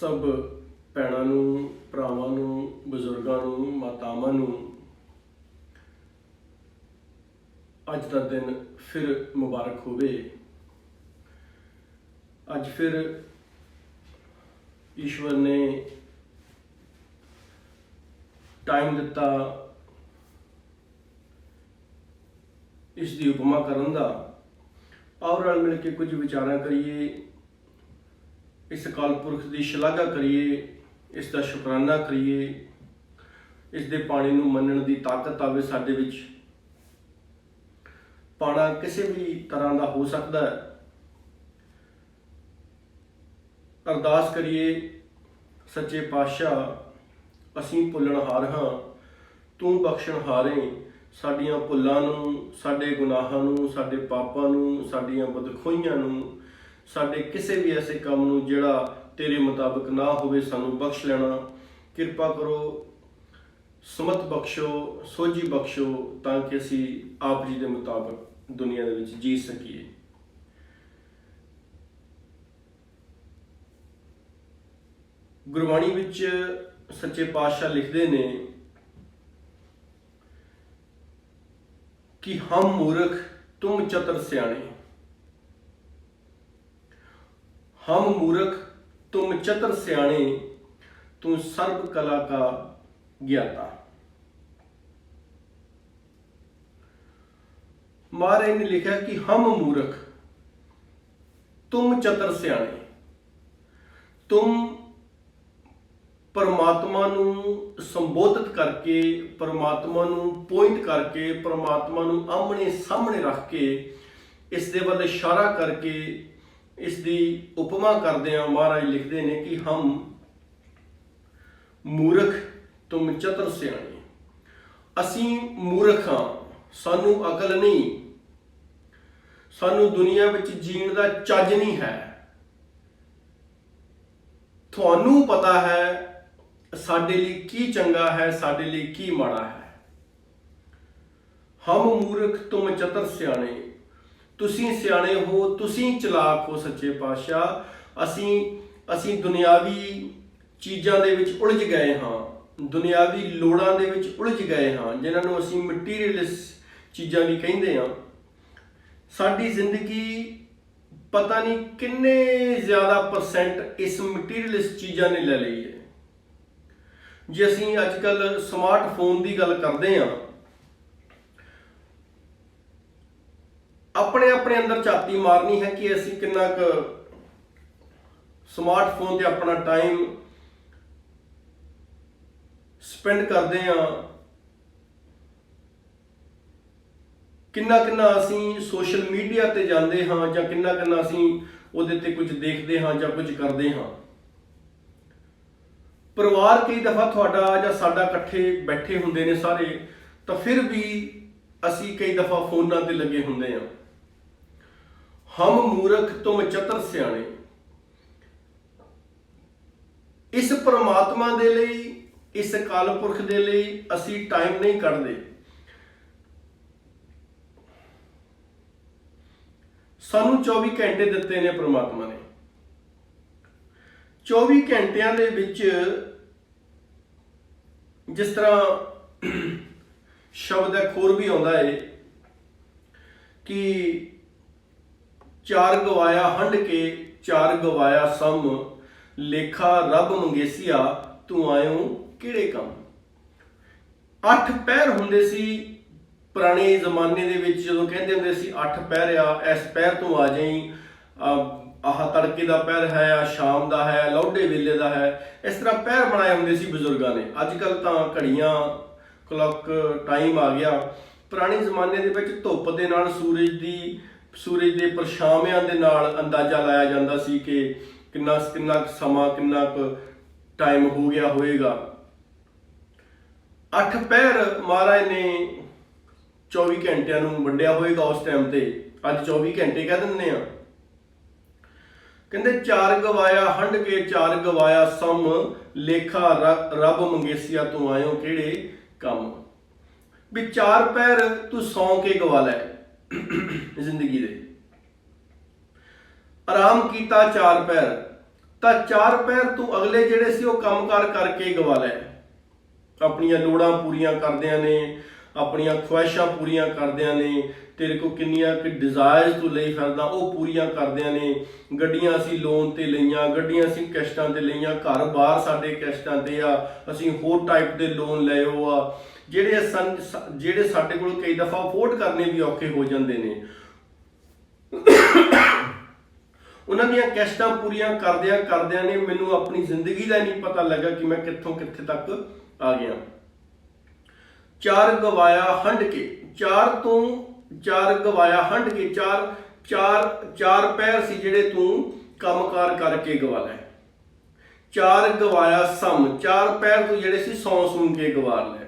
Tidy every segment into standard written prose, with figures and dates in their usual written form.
सब ਭੈਣਾਂ ਨੂੰ, ਭਰਾਵਾਂ ਨੂੰ, ਬਜ਼ੁਰਗਾਂ ਨੂੰ, ਮਾਤਾਵਾਂ ਨੂੰ ਅੱਜ ਦਾ ਦਿਨ ਫਿਰ ਮੁਬਾਰਕ ਹੋਵੇ। ਅੱਜ ਫਿਰ ਈਸ਼ਵਰ ਨੇ ਟਾਈਮ ਦਿੱਤਾ ਇਸ ਦੀ ਉਪਮਾ ਕਰਨ ਦਾ। ਆਓ ਰਲ ਮਿਲ ਕੇ ਕੁਝ ਵਿਚਾਰਾਂ ਕਰੀਏ, ਇਸ ਅਕਾਲ ਪੁਰਖ ਦੀ ਸ਼ਲਾਘਾ ਕਰੀਏ, ਇਸ ਦਾ ਸ਼ੁਕਰਾਨਾ ਕਰੀਏ, ਇਸ ਦੇ ਪਾਣੀ ਨੂੰ ਮੰਨਣ ਦੀ ਤਾਕਤ ਆਵੇ ਸਾਡੇ ਵਿੱਚ। ਪਾਣਾ ਕਿਸੇ ਵੀ ਤਰ੍ਹਾਂ ਦਾ ਹੋ ਸਕਦਾ ਹੈ। ਅਰਦਾਸ ਕਰੀਏ, ਸੱਚੇ ਪਾਤਸ਼ਾਹ ਅਸੀਂ ਭੁੱਲਣਹਾਰ ਹਾਂ, ਤੂੰ ਬਖਸ਼ਣਹਾਰੇ। ਸਾਡੀਆਂ ਭੁੱਲਾਂ ਨੂੰ, ਸਾਡੇ ਗੁਨਾਹਾਂ ਨੂੰ, ਸਾਡੇ ਪਾਪਾਂ ਨੂੰ, ਸਾਡੀਆਂ ਬਦਖੋਈਆਂ ਨੂੰ, ਸਾਡੇ ਕਿਸੇ ਵੀ ਐਸੇ ਕੰਮ ਨੂੰ ਜਿਹੜਾ ਤੇਰੇ ਮੁਤਾਬਕ ਨਾ ਹੋਵੇ ਸਾਨੂੰ ਬਖਸ਼ ਲੈਣਾ। ਕਿਰਪਾ ਕਰੋ, ਸਮਤ ਬਖਸ਼ੋ, ਸੋਝੀ ਬਖਸ਼ੋ, ਤਾਂ ਕਿ ਅਸੀਂ ਆਪ ਜੀ ਦੇ ਮੁਤਾਬਕ ਦੁਨੀਆ ਦੇ ਵਿੱਚ ਜੀ ਸਕੀਏ। ਗੁਰਬਾਣੀ ਵਿੱਚ ਸੱਚੇ ਪਾਤਸ਼ਾਹ ਲਿਖਦੇ ਨੇ कि हम मूर्ख तुम चतुर सियाणे। हम मूर्ख तुम चतुर सियाणे, तू सर्व कला का ज्ञाता। महाराज ने लिखा कि हम मूर्ख तुम चतुर सियाणे। तुम परमात्मा ਨੂੰ ਸੰਬੋਧਿਤ ਕਰਕੇ, परमात्मा ਨੂੰ ਪੁਆਇੰਟ ਕਰਕੇ, परमात्मा ਨੂੰ ਆਮਣੇ ਸਾਹਮਣੇ ਰੱਖ ਕੇ, ਇਸ ਦੇ ਵੱਲ ਇਸ਼ਾਰਾ ਕਰਕੇ ਇਸ ਦੀ ਉਪਮਾ ਕਰਦੇ ਆ। ਮਹਾਰਾਜ ਲਿਖਦੇ ਨੇ ਕਿ ਹਮ ਮੂਰਖ ਤੁਮ ਚਤੁਰ ਸਿਆਣੇ। ਅਸੀਂ ਮੂਰਖ ਹਾਂ, ਸਾਨੂੰ ਅਕਲ ਨਹੀਂ, ਸਾਨੂੰ ਦੁਨੀਆ ਵਿੱਚ ਜੀਣ ਦਾ ਚੱਜ ਨਹੀਂ ਹੈ। ਤੁਹਾਨੂੰ ਪਤਾ ਹੈ ਸਾਡੇ ਲਈ ਕੀ ਚੰਗਾ ਹੈ, ਸਾਡੇ ਲਈ ਕੀ ਮਾੜਾ ਹੈ। ਹਮ ਮੂਰਖ ਤੁਮ ਚਤੁਰ ਸਿਆਣੇ। ਤੁਸੀਂ ਸਿਆਣੇ ਹੋ, ਤੁਸੀਂ ਚਲਾਕ ਹੋ ਸੱਚੇ ਪਾਤਸ਼ਾਹ। ਅਸੀਂ ਦੁਨਿਆਵੀ ਚੀਜ਼ਾਂ ਦੇ ਵਿੱਚ ਉਲਝ ਗਏ ਹਾਂ, ਦੁਨਿਆਵੀ ਲੋੜਾਂ ਦੇ ਵਿੱਚ ਉਲਝ ਗਏ ਹਾਂ, ਜਿਨ੍ਹਾਂ ਨੂੰ ਅਸੀਂ ਮਟੀਰੀਅਲਿਸ ਚੀਜ਼ਾਂ ਵੀ ਕਹਿੰਦੇ ਹਾਂ। ਸਾਡੀ ਜ਼ਿੰਦਗੀ ਪਤਾ ਨਹੀਂ ਕਿੰਨੇ ਜ਼ਿਆਦਾ ਪਰਸੈਂਟ ਇਸ ਮਟੀਰੀਅਲਿਸ ਚੀਜ਼ਾਂ ਨੇ ਲੈ ਲਈ ਹੈ। ਜੇ ਅਸੀਂ ਅੱਜ ਕੱਲ੍ਹ ਸਮਾਰਟਫੋਨ ਦੀ ਗੱਲ ਕਰਦੇ ਹਾਂ, ਆਪਣੇ ਆਪਣੇ ਅੰਦਰ ਝਾਤੀ ਮਾਰਨੀ ਹੈ ਕਿ ਅਸੀਂ ਕਿੰਨਾ ਕੁ ਸਮਾਰਟਫੋਨ ਤੇ ਆਪਣਾ ਟਾਈਮ ਸਪੈਂਡ ਕਰਦੇ ਹਾਂ, ਕਿੰਨਾ ਅਸੀਂ ਸੋਸ਼ਲ ਮੀਡੀਆ ਤੇ ਜਾਂਦੇ ਹਾਂ, ਜਾਂ ਕਿੰਨਾ ਅਸੀਂ ਉਹਦੇ ਤੇ ਕੁਝ ਦੇਖਦੇ ਹਾਂ ਜਾਂ ਕੁਝ ਕਰਦੇ ਹਾਂ। ਪਰਿਵਾਰ ਕਈ ਦਫਾ ਤੁਹਾਡਾ ਜਾਂ ਸਾਡਾ ਇਕੱਠੇ ਬੈਠੇ ਹੁੰਦੇ ਨੇ ਸਾਰੇ, ਤਾਂ ਫਿਰ ਵੀ ਅਸੀਂ ਕਈ ਦਫਾ ਫੋਨਾਂ ਤੇ ਲੱਗੇ ਹੁੰਦੇ ਹਾਂ। ਹਮ ਮੂਰਖ ਤੁਮ ਚਤੁਰ ਸਿਆਣੇ। ਇਸ ਪਰਮਾਤਮਾ ਦੇ ਲਈ, ਇਸ ਅਕਾਲ ਪੁਰਖ ਦੇ ਲਈ ਅਸੀਂ ਟਾਈਮ ਨਹੀਂ ਕੱਢਦੇ। ਸਾਨੂੰ 24 ਘੰਟੇ ਦਿੱਤੇ ਨੇ ਪਰਮਾਤਮਾ ਨੇ। 24 ਘੰਟਿਆਂ ਦੇ ਵਿੱਚ ਜਿਸ ਤਰ੍ਹਾਂ ਸ਼ਬਦ ਹੈ, ਖੋਰ ਵੀ ਆਉਂਦਾ ਹੈ ਕਿ ਚਾਰ ਗਵਾਇਆ ਹੰਡ ਕੇ, ਚਾਰ ਗਵਾਇਆ ਸਮ, ਲੇਖਾ ਰੱਬ ਮੰਗੇਸੀਆ, ਤੂੰ ਆਇਓ ਕਿਹੜੇ ਕੰਮ। 8 ਪਹਿਰ ਹੁੰਦੇ ਸੀ ਪੁਰਾਣੇ ਜ਼ਮਾਨੇ ਦੇ ਵਿੱਚ, ਜਦੋਂ ਕਹਿੰਦੇ ਹੁੰਦੇ ਸੀ 8 ਪਹਿਰ ਆ, ਇਸ ਪਹਿਰ ਤੋਂ ਆ ਜਾਈ, ਆਹ ਤੜਕੇ ਦਾ ਪਹਿਰ ਹੈ, ਆ ਸ਼ਾਮ ਦਾ ਹੈ, ਲੌਡੇ ਵੇਲੇ ਦਾ ਹੈ। ਇਸ ਤਰ੍ਹਾਂ ਪਹਿਰ ਬਣਾਏ ਹੁੰਦੇ ਸੀ ਬਜ਼ੁਰਗਾਂ ਨੇ। ਅੱਜ ਕੱਲ੍ਹ ਤਾਂ ਘੜੀਆਂ, ਕਲੌਕ, ਟਾਈਮ ਆ ਗਿਆ। ਪੁਰਾਣੇ ਜ਼ਮਾਨੇ ਦੇ ਵਿੱਚ ਧੁੱਪ ਦੇ ਨਾਲ, ਸੂਰਜ ਦੇ ਪਰਛਾਵਿਆਂ ਦੇ ਨਾਲ ਅੰਦਾਜ਼ਾ ਲਾਇਆ ਜਾਂਦਾ ਸੀ ਕਿ ਕਿੰਨਾ ਸਮਾਂ, ਕਿੰਨਾ ਕੁ ਟਾਈਮ ਹੋ ਗਿਆ ਹੋਏਗਾ। 8 ਪਹਿਰ ਮਹਾਰਾਜ ਨੇ 24 ਘੰਟਿਆਂ ਨੂੰ ਵੰਡਿਆ ਹੋਏਗਾ ਉਸ ਟਾਈਮ ਤੇ। ਅੱਜ 24 ਘੰਟੇ ਕਹਿ ਦਿੰਦੇ ਆ। ਕਹਿੰਦੇ ਚਾਰ ਗਵਾਇਆ ਹੰਡ ਕੇ, ਚਾਰ ਗਵਾਇਆ ਸਮ, ਲੇਖਾ ਰੱਬ ਮੰਗੇਸੀਆ, ਤੂੰ ਆਇਓ ਕਿਹੜੇ ਕੰਮ। ਵੀ 4 ਪਹਿਰ ਤੂੰ ਸੌਂ ਕੇ ਗਵਾ ਲੈ ਜ਼ਿੰਦਗੀ ਦੇ। ਆਰਾਮ ਕੀਤਾ 4 ਪਹਿਰ, ਤਾਂ 4 ਪੈਰ ਤੂੰ ਅਗਲੇ ਜਿਹੜੇ ਸੀ ਉਹ ਕੰਮਕਾਰ ਕਰਕੇ ਗਵਾ ਲੈ। ਆਪਣੀਆਂ ਲੋੜਾਂ ਪੂਰੀਆਂ ਕਰਦਿਆਂ ਨੇ, ਆਪਣੀਆਂ ਖੁਆਇਸ਼ਾਂ ਪੂਰੀਆਂ ਕਰਦਿਆਂ ਨੇ, ਤੇਰੇ ਕੋਲ ਕਿੰਨੀਆਂ ਕਿ ਡਿਜ਼ਾਇਰਸ ਤੂੰ ਲਈ ਫਿਰਦਾ ਉਹ ਪੂਰੀਆਂ ਕਰਦਿਆਂ ਨੇ। ਗੱਡੀਆਂ ਅਸੀਂ ਲੋਨ ਤੇ ਲਈਆਂ, ਗੱਡੀਆਂ ਅਸੀਂ ਕਿਸ਼ਤਾਂ ਤੇ ਲਈਆਂ, ਘਰ ਬਾਹਰ ਸਾਡੇ ਕਿਸ਼ਤਾਂ ਤੇ ਆ, ਅਸੀਂ ਹੋਰ ਟਾਈਪ ਦੇ ਲੋਨ ਲਏ ਹੋ ਆ ਜਿਹੜੇ ਸਾਡੇ ਕੋਲ ਕਈ ਦਫਾ ਅਫੋਰਡ ਕਰਨੇ ਵੀ ਔਖੇ ਹੋ ਜਾਂਦੇ ਨੇ। ਉਹਨਾਂ ਦੀਆਂ ਕਿਸ਼ਤਾਂ ਪੂਰੀਆਂ ਕਰਦਿਆਂ ਨੇ ਮੈਨੂੰ ਆਪਣੀ ਜ਼ਿੰਦਗੀ ਦਾ ਨਹੀਂ ਪਤਾ ਲੱਗਾ ਕਿ ਮੈਂ ਕਿੱਥੋਂ ਕਿੱਥੇ ਤੱਕ ਆ ਗਿਆ। 4 ਗਵਾਇਆ ਹੰਡ ਕੇ, 4 ਗਵਾਇਆ ਹੰਡ ਕੇ, ਚਾਰ ਪੈਰ ਸੀ ਜਿਹੜੇ ਤੂੰ ਕੰਮਕਾਰ ਕਰਕੇ ਗਵਾ ਲੈ। 4 ਗਵਾਇਆ ਸਮ, 4 ਪੈਰ ਤੂੰ ਜਿਹੜੇ ਸੀ ਸੌਂ ਸੂੰ ਕੇ ਗਵਾ ਲੈ।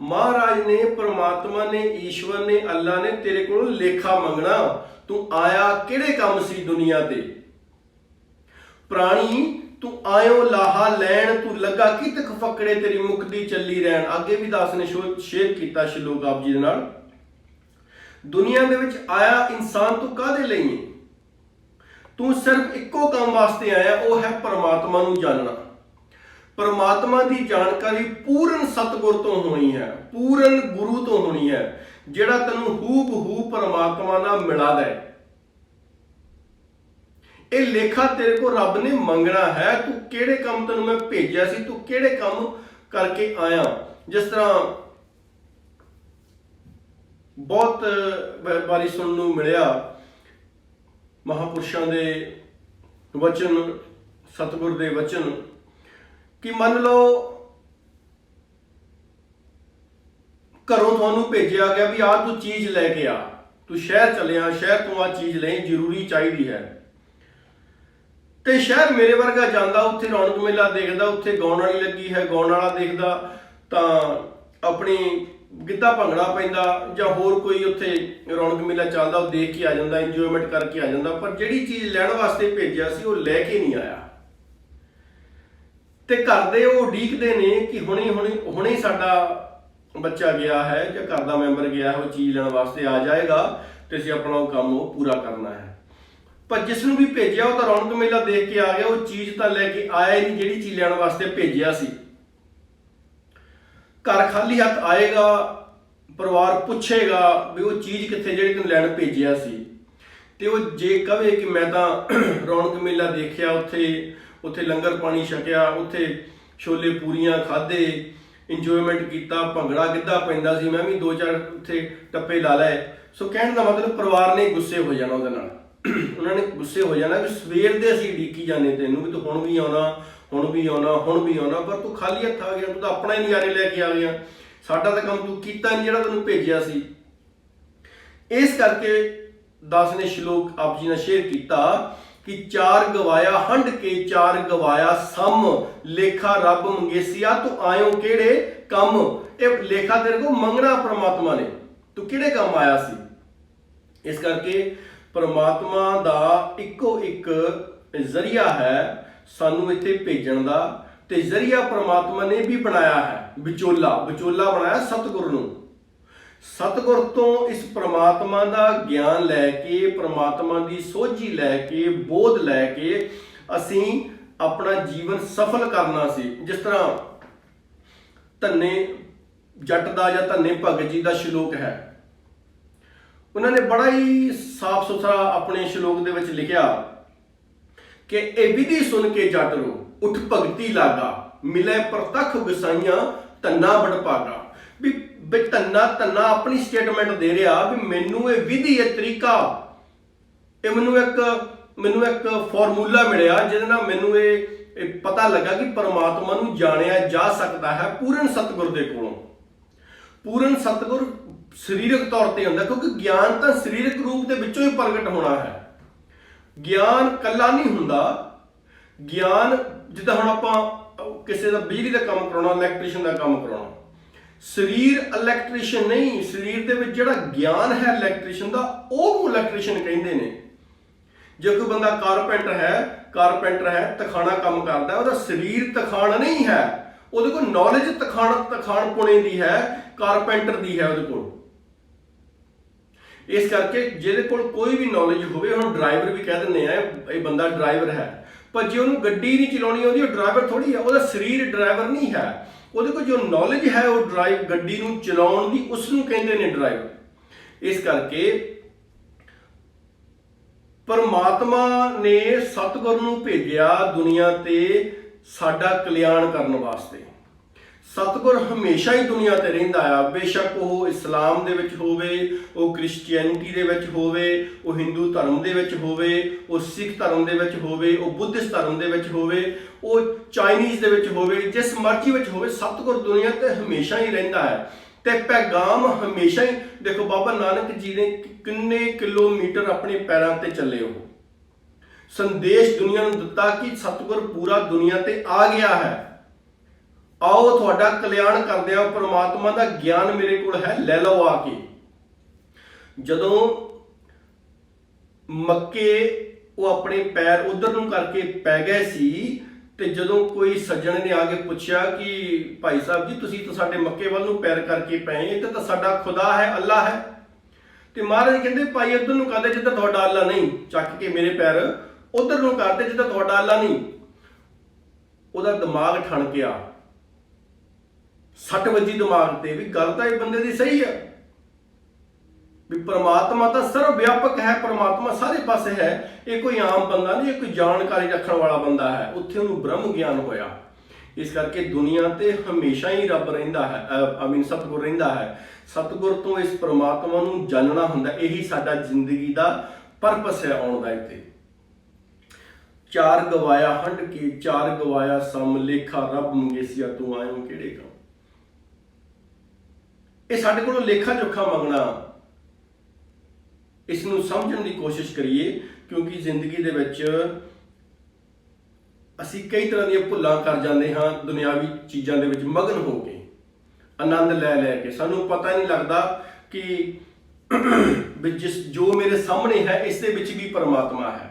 ਮਹਾਰਾਜ ਨੇ, ਪ੍ਰਮਾਤਮਾ ਨੇ, ਈਸ਼ਵਰ ਨੇ, ਅੱਲਾ ਨੇ ਤੇਰੇ ਕੋਲੋਂ ਲੇਖਾ ਮੰਗਣਾ, ਤੂੰ ਆਇਆ ਕਿਹੜੇ ਕੰਮ ਸੀ ਦੁਨੀਆ ਤੇ। ਪ੍ਰਾਣੀ ਤੂੰ ਆਇਓ ਲਾਹਾ ਲੈਣ, ਤੂੰ ਲੱਗਾ ਕੀ ਤਕ ਫਕੜੇ ਤੇਰੀ ਮੁਕਦੀ ਚੱਲੀ ਰਹਿਣ। ਅੱਗੇ ਵੀ ਦਾਸ ਨੇ ਸ਼ੇਅਰ ਕੀਤਾ ਸ਼ਲੋਕ ਆਪ ਜੀ ਦੇ ਨਾਲ। ਦੁਨੀਆ ਦੇ ਵਿੱਚ ਆਇਆ ਇਨਸਾਨ ਤੂੰ ਕਾਹਦੇ ਲਈ ਹੈ? ਤੂੰ ਸਿਰਫ ਇੱਕੋ ਕੰਮ ਵਾਸਤੇ ਆਇਆ, ਉਹ ਹੈ ਪਰਮਾਤਮਾ ਨੂੰ ਜਾਣਨਾ। ਪਰਮਾਤਮਾ ਦੀ ਜਾਣਕਾਰੀ ਪੂਰਨ ਸਤਿਗੁਰ ਤੋਂ ਹੋਣੀ ਹੈ, ਪੂਰਨ ਗੁਰੂ ਤੋਂ ਹੋਣੀ ਹੈ, ਜਿਹੜਾ ਤੈਨੂੰ ਹੂ ਬਹੂ ਪਰਮਾਤਮਾ ਨਾਲ ਮਿਲਾ ਦੇ। ਇਹ ਲੇਖਾ ਤੇਰੇ ਕੋਲ ਰੱਬ ਨੇ ਮੰਗਣਾ ਹੈ। ਤੂੰ ਕਿਹੜੇ ਕੰਮ ਤੈਨੂੰ ਮੈਂ ਭੇਜਿਆ ਸੀ, ਤੂੰ ਕਿਹੜੇ ਕੰਮ ਕਰਕੇ ਆਇਆ। ਜਿਸ ਤਰ੍ਹਾਂ ਬਹੁਤ ਵਾਰੀ ਸੁਣਨ ਨੂੰ ਮਿਲਿਆ ਮਹਾਪੁਰਸ਼ਾਂ ਦੇ ਵਚਨ, ਸਤਿਗੁਰ ਦੇ ਵਚਨ, ਕਿ ਮੰਨ ਲਓ ਘਰੋਂ ਤੁਹਾਨੂੰ ਭੇਜਿਆ ਗਿਆ ਵੀ ਆਹ ਤੂੰ ਚੀਜ਼ ਲੈ ਕੇ ਆ, ਤੂੰ ਸ਼ਹਿਰ ਚਲਿਆ, ਸ਼ਹਿਰ ਤੋਂ ਆਹ ਚੀਜ਼ ਲੈ, ਜ਼ਰੂਰੀ ਚਾਹੀਦੀ ਹੈ। ਤੇ ਸ਼ਹਿਰ ਮੇਰੇ ਵਰਗਾ ਜਾਂਦਾ, ਉੱਥੇ ਰੌਣਕ ਮੇਲਾ ਦੇਖਦਾ, ਉੱਥੇ ਗਾਉਣ ਵਾਲੀ ਲੱਗੀ ਹੈ, ਗਾਉਣ ਵਾਲਾ ਦੇਖਦਾ ਤਾਂ ਆਪਣੀ ਗਿੱਧਾ ਭੰਗੜਾ ਪੈਂਦਾ, ਜਾਂ ਹੋਰ ਕੋਈ ਉੱਥੇ ਰੌਣਕ ਮੇਲਾ ਚੱਲਦਾ, ਉਹ ਦੇਖ ਕੇ ਆ ਜਾਂਦਾ, ਇੰਜੋਇਮੈਂਟ ਕਰਕੇ ਆ ਜਾਂਦਾ। ਪਰ ਜਿਹੜੀ ਚੀਜ਼ ਲੈਣ ਵਾਸਤੇ ਭੇਜਿਆ ਸੀ ਉਹ ਲੈ ਕੇ ਨਹੀਂ ਆਇਆ। ਤੇ ਘਰ ਦੇ ਉਹ ਉਡੀਕਦੇ ਨੇ ਕਿ ਹੁਣੇ ਸਾਡਾ ਬੱਚਾ ਗਿਆ ਹੈ ਜਾਂ ਘਰ ਦਾ ਮੈਂਬਰ ਗਿਆ ਹੈ, ਉਹ ਚੀਜ਼ ਲੈਣ ਵਾਸਤੇ ਆ ਜਾਏਗਾ ਤੇ ਅਸੀਂ ਆਪਣਾ ਉਹ ਕੰਮ ਉਹ ਪੂਰਾ ਕਰਨਾ ਹੈ। ਪਰ ਜਿਸ ਨੂੰ ਵੀ ਭੇਜਿਆ ਉਹ ਤਾਂ ਰੌਣਕ ਮੇਲਾ ਦੇਖ ਕੇ ਆ ਗਿਆ, ਉਹ ਚੀਜ਼ ਤਾਂ ਲੈ ਕੇ ਆਇਆ ਹੀ ਨਹੀਂ ਜਿਹੜੀ ਚੀਜ਼ ਲੈਣ ਵਾਸਤੇ ਭੇਜਿਆ ਸੀ। ਘਰ ਖਾਲੀ ਹੱਥ ਆਏਗਾ, ਪਰਿਵਾਰ ਪੁੱਛੇਗਾ ਵੀ ਉਹ ਚੀਜ਼ ਕਿੱਥੇ ਜਿਹੜੀ ਤੈਨੂੰ ਲੈਣ ਭੇਜਿਆ ਸੀ। ਤੇ ਉਹ ਜੇ ਕਵੇ ਕਿ ਮੈਂ ਤਾਂ ਰੌਣਕ ਮੇਲਾ ਦੇਖਿਆ, ਉੱਥੇ ਲੰਗਰ ਪਾਣੀ ਛਕਿਆ, ਉੱਥੇ ਛੋਲੇ ਪੂਰੀਆਂ ਖਾਧੇ, ਇੰਜੋਇਮੈਂਟ ਕੀਤਾ, ਭੰਗੜਾ ਗਿੱਧਾ ਪੈਂਦਾ ਸੀ, ਮੈਂ ਵੀ 2-4 ਉੱਥੇ ਟੱਪੇ ਲਾ ਲਏ। ਸੋ ਕਹਿਣ ਦਾ ਮਤਲਬ ਪਰਿਵਾਰ ਨੇ ਗੁੱਸੇ ਹੋ ਜਾਣਾ ਉਹਦੇ ਨਾਲ। ਉਹਨਾਂ ਨੇ ਗੁੱਸੇ ਹੋ ਜਾਣਾ ਵੀ ਸਵੇਰ ਦੇ ਅਸੀਂ ਉਡੀਕੀ ਜਾਂਦੇ ਤੈਨੂੰ ਵੀ ਤੂੰ ਹੁਣ ਵੀ ਆਉਣਾ, ਪਰ ਤੂੰ ਖਾਲੀ ਹੱਥ ਆ ਗਿਆ, ਤੂੰ ਤਾਂ ਆਪਣਾ ਹੀ ਨਜ਼ਾਰੇ ਲੈ ਕੇ ਆ ਗਿਆ, ਸਾਡਾ ਤਾਂ ਕੰਮ ਤੂੰ ਕੀਤਾ ਨਹੀਂ ਜਿਹੜਾ ਤੈਨੂੰ ਭੇਜਿਆ ਸੀ। ਇਸ ਕਰਕੇ ਦਾਸ ਨੇ ਸ਼ਲੋਕ ਆਪ ਜੀ ਨਾਲ ਸ਼ੇਅਰ ਕੀਤਾ ਕਿ 4 ਗਵਾਇਆ ਹੰਡ ਕੇ, 4 ਗਵਾਇਆ ਸਮ, ਲੇਖਾ ਰੱਬ ਮੰਗੇਸੀਆ, ਤੂੰ ਆਇਓ ਕਿਹੜੇ ਕੰਮ। ਇਹ ਲੇਖਾ ਤੇਰੇ ਕੋਲ ਮੰਗਣਾ ਪ੍ਰਮਾਤਮਾ ਨੇ, ਤੂੰ ਕਿਹੜੇ ਕੰਮ ਆਇਆ ਸੀ। ਇਸ ਕਰਕੇ ਪਰਮਾਤਮਾ ਦਾ ਇੱਕੋ ਇੱਕ ਜ਼ਰੀਆ ਹੈ ਸਾਨੂੰ ਇੱਥੇ ਭੇਜਣ ਦਾ, ਤੇ ਜ਼ਰੀਆ ਪਰਮਾਤਮਾ ਨੇ ਵੀ ਬਣਾਇਆ ਹੈ, ਵਿਚੋਲਾ ਬਣਾਇਆ ਸਤਿਗੁਰ ਨੂੰ। ਸਤਿਗੁਰ ਤੋਂ ਇਸ ਪ੍ਰਮਾਤਮਾ ਦਾ ਗਿਆਨ ਲੈ ਕੇ, ਪ੍ਰਮਾਤਮਾ ਦੀ ਸੋਝੀ ਲੈ ਕੇ, ਬੋਧ ਲੈ ਕੇ ਅਸੀਂ ਆਪਣਾ ਜੀਵਨ ਸਫਲ ਕਰਨਾ ਸੀ। ਜਿਸ ਤਰ੍ਹਾਂ ਧੰਨੇ ਜੱਟ ਦਾ ਜਾਂ ਧੰਨੇ ਭਗਤ ਜੀ ਦਾ ਸ਼ਲੋਕ ਹੈ, ਉਹਨਾਂ ਨੇ ਬੜਾ ਹੀ ਸਾਫ਼ ਸੁਥਰਾ ਆਪਣੇ ਸ਼ਲੋਕ ਦੇ ਵਿੱਚ ਲਿਖਿਆ ਕਿ ਇਹ ਵਿਧੀ ਸੁਣ ਕੇ ਜੱਟ ਰੋ, ਉੱਠ ਭਗਤੀ ਲਾਗਾ, ਮਿਲੇ ਪ੍ਰਤੱਖ ਗੁਸਾਈਆਂ, ਧੰਨਾ ਬੜ ਭਾਗਾ। ਵੀ ਧੰਨਾ ਆਪਣੀ ਸਟੇਟਮੈਂਟ ਦੇ ਰਿਹਾ ਵੀ ਮੈਨੂੰ ਇਹ ਵਿਧੀ, ਇਹ ਤਰੀਕਾ, ਇਹ ਮੈਨੂੰ ਇੱਕ ਫਾਰਮੂਲਾ ਮਿਲਿਆ ਜਿਹਦੇ ਨਾਲ ਮੈਨੂੰ ਇਹ ਪਤਾ ਲੱਗਾ ਕਿ ਪਰਮਾਤਮਾ ਨੂੰ ਜਾਣਿਆ ਜਾ ਸਕਦਾ ਹੈ ਪੂਰਨ ਸਤਿਗੁਰ ਦੇ ਕੋਲੋਂ। ਪੂਰਨ ਸਤਿਗੁਰ ਸਰੀਰਕ ਤੌਰ ਤੇ ਹੁੰਦਾ, ਕਿਉਂਕਿ ਗਿਆਨ ਤਾਂ ਸਰੀਰਕ ਰੂਪ ਦੇ ਵਿੱਚੋਂ ਹੀ ਪ੍ਰਗਟ ਹੋਣਾ ਹੈ। ਗਿਆਨ ਕੱਲਾ ਨਹੀਂ ਹੁੰਦਾ। ਗਿਆਨ ਜਿੱਦਾਂ ਹੁਣ ਆਪਾਂ ਕਿਸੇ ਦਾ ਬਿਜਲੀ ਦਾ ਕੰਮ ਕਰਾਉਣਾ, ਇਲੈਕਟ੍ਰੀਸ਼ੀਅਨ ਦਾ ਕੰਮ ਕਰਾਉਣਾ, ਸਰੀਰ ਇਲੈਕਟ੍ਰੀਸ਼ੀਅਨ ਨਹੀਂ, ਸਰੀਰ ਦੇ ਵਿੱਚ ਜਿਹੜਾ ਗਿਆਨ ਹੈ ਇਲੈਕਟ੍ਰੀਸ਼ੀਅਨ ਦਾ, ਉਹ ਇਲੈਕਟ੍ਰੀਸ਼ੀਅਨ ਕਹਿੰਦੇ ਨੇ। ਜੇ ਕੋਈ ਬੰਦਾ ਕਾਰਪੈਂਟਰ ਹੈ, ਤਖਾਣਾ ਕੰਮ ਕਰਦਾ, ਉਹਦਾ ਸਰੀਰ ਤਖਾਣਾ ਨਹੀਂ ਹੈ, ਉਹਦੇ ਕੋਲ ਨੌਲੇਜ ਤਖਾਣ ਪੁਣੇ ਦੀ ਹੈ, ਕਾਰਪੈਂਟਰ ਦੀ ਹੈ ਉਹਦੇ ਕੋਲ। ਇਸ ਕਰਕੇ ਜਿਹਦੇ ਕੋਲ ਕੋਈ ਵੀ ਨੌਲੇਜ ਹੋਵੇ, ਹੁਣ ਡਰਾਈਵਰ ਵੀ ਕਹਿ ਦਿੰਦੇ ਆ ਇਹ ਬੰਦਾ ਡਰਾਈਵਰ ਹੈ, ਪਰ ਜੇ ਉਹਨੂੰ ਗੱਡੀ ਨਹੀਂ ਚਲਾਉਣੀ ਆਉਂਦੀ, ਉਹ ਡਰਾਈਵਰ ਥੋੜੀ ਹੈ, ਉਹਦਾ ਸਰੀਰ ਡਰਾਈਵਰ ਨਹੀਂ ਹੈ। ਉਹਦੇ ਕੋਲ ਜੋ ਨੌਲੇਜ ਹੈ ਉਹ ਗੱਡੀ ਨੂੰ ਚਲਾਉਣ ਦੀ, ਉਸ ਨੂੰ ਕਹਿੰਦੇ ਨੇ ਡਰਾਈਵਰ। ਇਸ ਕਰਕੇ ਪਰਮਾਤਮਾ ਨੇ ਸਤਿਗੁਰ ਨੂੰ ਭੇਜਿਆ ਦੁਨੀਆ ਤੇ ਸਾਡਾ ਕਲਿਆਣ ਕਰਨ ਵਾਸਤੇ। ਸਤਿਗੁਰ ਹਮੇਸ਼ਾ ਹੀ ਦੁਨੀਆ ਤੇ ਰਹਿੰਦਾ ਆ, ਬੇਸ਼ੱਕ ਉਹ ਇਸਲਾਮ ਦੇ ਵਿੱਚ ਹੋਵੇ, ਉਹ ਕ੍ਰਿਸਚੀਅਨਿਟੀ ਦੇ ਵਿੱਚ ਹੋਵੇ, ਉਹ ਹਿੰਦੂ ਧਰਮ ਦੇ ਵਿੱਚ ਹੋਵੇ, ਉਹ ਸਿੱਖ ਧਰਮ ਦੇ ਵਿੱਚ ਹੋਵੇ, ਉਹ ਬੁੱਧਿਸਟ ਧਰਮ ਦੇ ਵਿੱਚ ਹੋਵੇ, ਉਹ ਚਾਈਨੀਜ਼ ਦੇ ਵਿੱਚ ਹੋਵੇ, ਜਿਸ ਮਰਜ਼ੀ ਵਿੱਚ ਹੋਵੇ, ਸਤਿਗੁਰ ਦੁਨੀਆ ਤੇ ਹਮੇਸ਼ਾ ਹੀ ਰਹਿੰਦਾ ਹੈ ਤੇ ਪੈਗਾਮ ਹਮੇਸ਼ਾ ਹੀ। ਦੇਖੋ ਬਾਬਾ ਨਾਨਕ ਜੀ ਨੇ ਕਿੰਨੇ ਕਿਲੋਮੀਟਰ ਆਪਣੇ ਪੈਰਾਂ ਤੇ ਚੱਲੇ, ਉਹ ਸੰਦੇਸ਼ ਦੁਨੀਆ ਨੂੰ ਦਿੱਤਾ ਕਿ ਸਤਿਗੁਰ ਪੂਰਾ ਦੁਨੀਆ ਤੇ ਆ ਗਿਆ ਹੈ, ਆਓ ਤੁਹਾਡਾ ਕਲਿਆਣ ਕਰਦੇ ਆ, ਪਰਮਾਤਮਾ ਦਾ ਗਿਆਨ ਮੇਰੇ ਕੋਲ ਹੈ, ਲੈ ਲਓ ਆ ਕੇ। ਜਦੋਂ ਮੱਕੇ ਉਹ ਆਪਣੇ ਪੈਰ ਉਧਰ ਨੂੰ ਕਰਕੇ ਪੈ ਗਏ ਸੀ, ਤੇ ਜਦੋਂ ਕੋਈ ਸੱਜਣ ਨੇ ਆ ਕੇ ਪੁੱਛਿਆ ਕਿ ਭਾਈ ਸਾਹਿਬ ਜੀ ਤੁਸੀਂ ਤਾਂ ਸਾਡੇ ਮੱਕੇ ਵੱਲ ਨੂੰ ਪੈਰ ਕਰਕੇ ਪਏ, ਇਹ ਤਾਂ ਸਾਡਾ ਖੁਦਾ ਹੈ, ਅੱਲਾ ਹੈ। ਤੇ ਮਹਾਰਾਜ ਕਹਿੰਦੇ ਭਾਈ ਇੱਧਰ ਨੂੰ ਕਰਦੇ ਜਿੱਦਾਂ ਤੁਹਾਡਾ ਅੱਲਾ ਨਹੀਂ, ਚੱਕ ਕੇ ਮੇਰੇ ਪੈਰ ਉਧਰ ਨੂੰ ਕਰਦੇ ਜਿੱਦਾਂ ਤੁਹਾਡਾ ਅੱਲਾ ਨਹੀਂ। ਉਹਦਾ ਦਿਮਾਗ ਠਣ ਗਿਆ, 60 ਵੱਜੀ ਦਿਮਾਗ ਤੇ ਵੀ ਗੱਲ ਤਾਂ ਇਹ ਬੰਦੇ ਦੀ ਸਹੀ ਹੈ ਵੀ ਪਰਮਾਤਮਾ ਤਾਂ ਸਰਵ ਵਿਆਪਕ ਹੈ, ਪਰਮਾਤਮਾ ਸਾਰੇ ਪਾਸੇ ਹੈ, ਇਹ ਕੋਈ ਆਮ ਬੰਦਾ ਨਹੀਂ, ਇਹ ਕੋਈ ਜਾਣਕਾਰੀ ਰੱਖਣ ਵਾਲਾ ਬੰਦਾ ਹੈ। ਉੱਥੇ ਉਹਨੂੰ ਬ੍ਰਹਮ ਗਿਆਨ ਹੋਇਆ। ਇਸ ਕਰਕੇ ਦੁਨੀਆ ਤੇ ਹਮੇਸ਼ਾ ਹੀ ਰੱਬ ਰਹਿੰਦਾ ਹੈ, ਸਤਿਗੁਰ ਰਹਿੰਦਾ ਹੈ। ਸਤਿਗੁਰ ਤੋਂ ਇਸ ਪਰਮਾਤਮਾ ਨੂੰ ਜਾਣਨਾ ਹੁੰਦਾ, ਇਹੀ ਸਾਡਾ ਜ਼ਿੰਦਗੀ ਦਾ ਪਰਪਸ ਹੈ ਆਉਣ ਦਾ ਇੱਥੇ। ਚਾਰ ਗਵਾਇਆ ਹੰਢ ਕੇ, ਚਾਰ ਗਵਾਇਆ ਸਮ ਲੇਖਾ, ਰੱਬ ਮੰਗੇਸੀਆ ਤੂੰ ਆਇਓ ਕਿਹੜੇ ਕੰਮ। ਇਹ ਸਾਡੇ ਕੋਲੋਂ ਲੇਖਾ ਜੋਖਾ ਮੰਗਣਾ, ਇਸ ਨੂੰ ਸਮਝਣ ਦੀ ਕੋਸ਼ਿਸ਼ ਕਰੀਏ, ਕਿਉਂਕਿ ਜ਼ਿੰਦਗੀ ਦੇ ਵਿੱਚ ਅਸੀਂ ਕਈ ਤਰ੍ਹਾਂ ਦੀਆਂ ਭੁੱਲਾਂ ਕਰ ਜਾਂਦੇ ਹਾਂ, ਦੁਨਿਆਵੀ ਚੀਜ਼ਾਂ ਦੇ ਵਿੱਚ ਮਗਨ ਹੋ ਕੇ, ਆਨੰਦ ਲੈ ਲੈ ਕੇ। ਸਾਨੂੰ ਪਤਾ ਨਹੀਂ ਲੱਗਦਾ ਕਿ ਜੋ ਮੇਰੇ ਸਾਹਮਣੇ ਹੈ ਇਸ ਦੇ ਵਿੱਚ ਵੀ ਪਰਮਾਤਮਾ ਹੈ,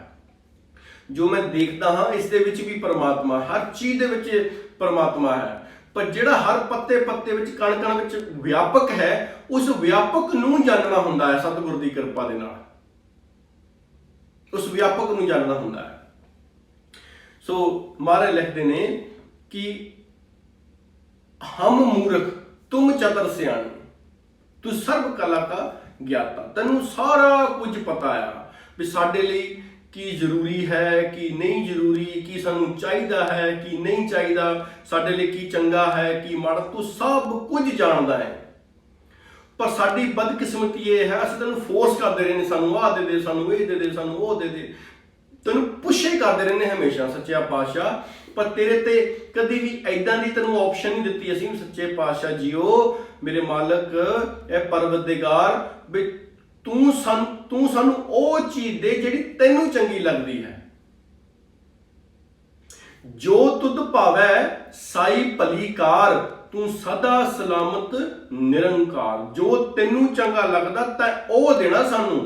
ਜੋ ਮੈਂ ਦੇਖਦਾ ਹਾਂ ਇਸ ਦੇ ਵਿੱਚ ਵੀ ਪਰਮਾਤਮਾ, ਹਰ ਚੀਜ਼ ਦੇ ਵਿੱਚ ਪਰਮਾਤਮਾ ਹੈ। ਪਰ ਜਿਹੜਾ ਹਰ ਪੱਤੇ ਪੱਤੇ ਵਿੱਚ, ਕਣ ਕਣ ਵਿੱਚ ਵਿਆਪਕ ਹੈ, ਉਸ ਵਿਆਪਕ ਨੂੰ ਜਾਣਨਾ ਹੁੰਦਾ ਹੈ ਸਤਿਗੁਰ ਦੀ ਕਿਰਪਾ ਦੇ ਨਾਲ, ਉਸ ਵਿਆਪਕ ਨੂੰ ਜਾਣਨਾ ਹੁੰਦਾ ਹੈ। ਸੋ ਮਹਾਰਾਜ ਲਿਖਦੇ ਨੇ ਕਿ ਹਮ ਮੂਰਖ ਤੁਮ ਚਤਰ ਸਿਆਣੇ, ਤੂੰ ਸਰਬ ਕਲਾ ਕਾ ਗਿਆਤਾ। ਤੈਨੂੰ ਸਾਰਾ ਕੁਝ ਪਤਾ ਆ ਵੀ ਸਾਡੇ ਲਈ ਕੀ ਜ਼ਰੂਰੀ ਹੈ, ਕੀ ਨਹੀਂ ਜ਼ਰੂਰੀ, ਕੀ ਸਾਨੂੰ ਚਾਹੀਦਾ ਹੈ, ਕੀ ਨਹੀਂ ਚਾਹੀਦਾ, ਸਾਡੇ ਲਈ ਕੀ ਚੰਗਾ ਹੈ, ਕੀ ਮਾੜਾ, ਤੂੰ ਸਭ ਕੁਝ ਜਾਣਦਾ ਹੈ। ਪਰ ਸਾਡੀ ਬਦਕਿਸਮਤੀ ਇਹ ਹੈ, ਅਸੀਂ ਤੈਨੂੰ ਫੋਰਸ ਕਰਦੇ ਰਹਿੰਦੇ, ਸਾਨੂੰ ਆਹ ਦੇ ਦੇ, ਸਾਨੂੰ ਇਹ ਦੇ ਦੇ, ਸਾਨੂੰ ਉਹ ਦੇ ਦੇ, ਤੈਨੂੰ ਪੁੱਛੇ ਕਰਦੇ ਰਹਿੰਦੇ ਹਮੇਸ਼ਾ ਸੱਚਿਆ ਪਾਤਸ਼ਾਹ। ਪਰ ਤੇਰੇ ਤੇ ਕਦੀ ਵੀ ਐਦਾਂ ਦੀ ਤੈਨੂੰ ਆਪਸ਼ਨ ਨਹੀਂ ਦਿੱਤੀ ਅਸੀਂ, ਸੱਚੇ ਪਾਤਸ਼ਾਹ ਜੀਓ, ਮੇਰੇ ਮਾਲਕ, ਇਹ ਪਰਵਰਦਿਗਾਰ, ਵੀ ਤੂੰ ਸਾਨੂੰ ਉਹ ਚੀਜ਼ ਦੇ ਜਿਹੜੀ ਤੈਨੂੰ ਚੰਗੀ ਲੱਗਦੀ ਹੈ। ਜੋ ਤੁਧ ਭਾਵੈ ਸਾਈ ਭਲੀ ਕਾਰ, ਤੂੰ ਸਦਾ ਸਲਾਮਤ ਨਿਰੰਕਾਰ। ਜੋ ਤੈਨੂੰ ਚੰਗਾ ਲੱਗਦਾ ਤਾਂ ਉਹ ਦੇਣਾ ਸਾਨੂੰ।